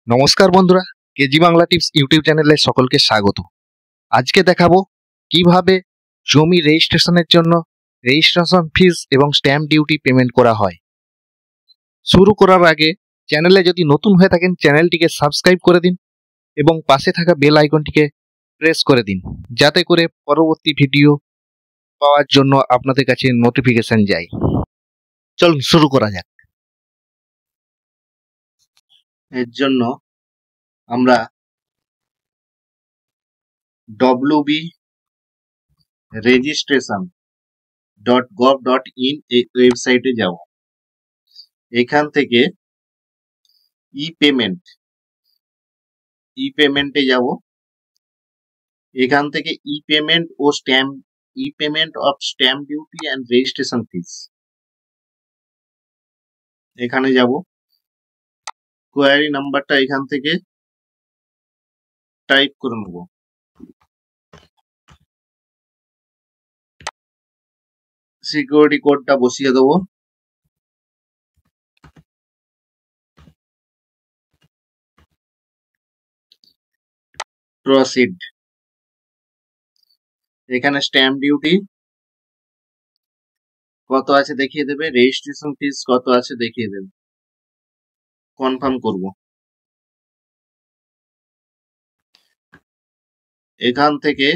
নমস্কার বন্ধুরা, KG Bangla tips YouTube চ্যানেলে সকলকে স্বাগত। আজকে দেখাবো কিভাবে জমি রেজিস্ট্রেশনের জন্য রেজিস্ট্রেশন ফিস এবং স্ট্যাম্প ডিউটি পেমেন্ট করা হয়। শুরু করার আগে চ্যানেলে যদি নতুন হয়ে থাকেন চ্যানেলটিকে সাবস্ক্রাইব করে দিন এবং পাশে থাকা বেল আইকনটিকে প্রেস করে দিন, যাতে করে পরবর্তী ভিডিও পাওয়ার জন্য আপনাদের কাছে নোটিফিকেশন যায়। চলুন শুরু করা যাক। এর জন্য আমরা wb.registration.gov.in এই ওয়েবসাইটে যাব। এখান থেকে ই পেমেন্টে যাব। এখান থেকে e payment of stamp duty and registration fees এখানে যাব। কোয়ারি নাম্বারটা এখান থেকে টাইপ করে নেব। সিকিউরিটি কোডটা বসিয়ে দেবো। প্রসিড। এখানে স্ট্যাম্প ডিউটি কত আছে দেখিয়ে দেবে, রেজিস্ট্রেশন ফিস কত আছে দেখিয়ে দেবে। কনফার্ম করব। এখান থেকে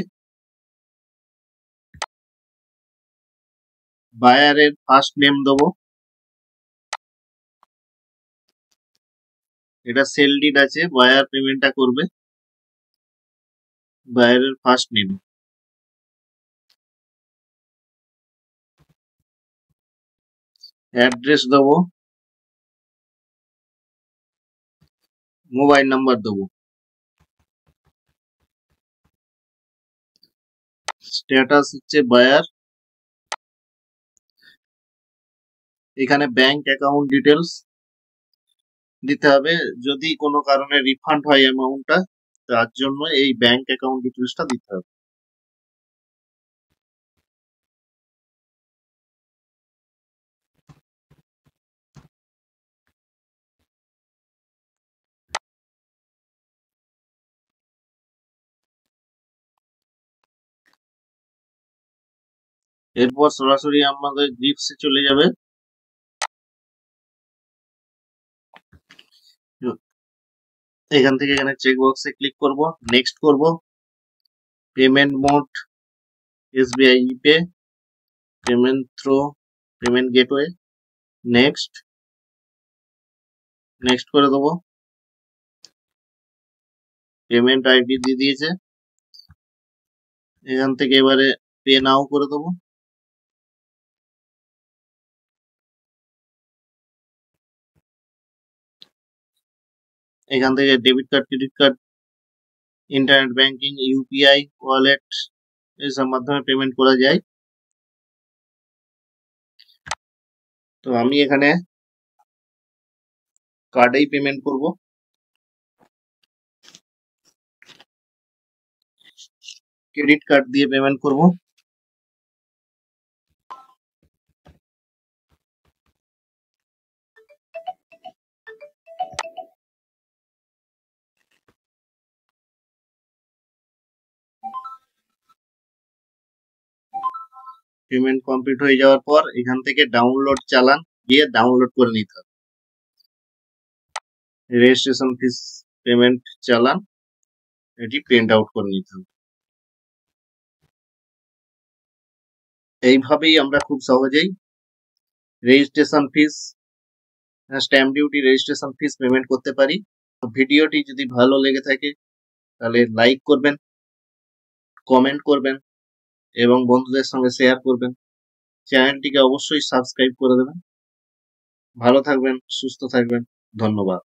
বায়ারের ফার্স্ট নেম দেবো। এটা সেল ডিড আছে, বায়ার পেমেন্টটা করবে। বায়ারের ফার্স্ট নেম, অ্যাড্রেস দেবো, মোবাইল নাম্বার দেবো, স্ট্যাটাস হচ্ছে বায়ার। এখানে ব্যাংক অ্যাকাউন্ট ডিটেলস দিতে হবে। যদি কোনো কারণে রিফান্ড হয় অ্যামাউন্টটা, তার জন্য এই ব্যাংক অ্যাকাউন্ট ডিটেলসটা দিতে হবে। এরপর সরাসরি আমাদের গ্রিপসে চলে যাবে। এখান থেকে এখানে চেক বক্সে ক্লিক করব, নেক্সট করব। Payment mode SBI ইপে, payment throw, payment gateway, next করে দেবো। পেমেন্ট আইডি দিয়ে দিয়েছে। এখান থেকে এবারে পে নাও করে দেবো। এখান থেকে debit card, credit card, internet banking, UPI, wallet এসব মাধ্যমে পেমেন্ট করা যায়। তো আমি এখানে কার্ডেই পেমেন্ট করব। ক্রেডিট কার্ড দিয়ে পেমেন্ট করব। পেমেন্ট কমপ্লিট হয়ে যাওয়ার পর এখান থেকে ডাউনলোড চালান দিয়ে ডাউনলোড করে নিতে হবে। রেজিস্ট্রেশন ফিস পেমেন্ট চালান, এটি প্রিন্ট আউট করে নিতে হবে। এইভাবেই আমরা খুব সহজেই registration fees, stamp duty, registration fees payment করতে পারি। ভিডিওটি যদি ভালো লেগে থাকে তাহলে লাইক করবেন, কমেন্ট করবেন এবং বন্ধুদের সঙ্গে শেয়ার করবেন। চ্যানেলটিকে অবশ্যই সাবস্ক্রাইব করে দেবেন। ভালো থাকবেন, সুস্থ থাকবেন। ধন্যবাদ।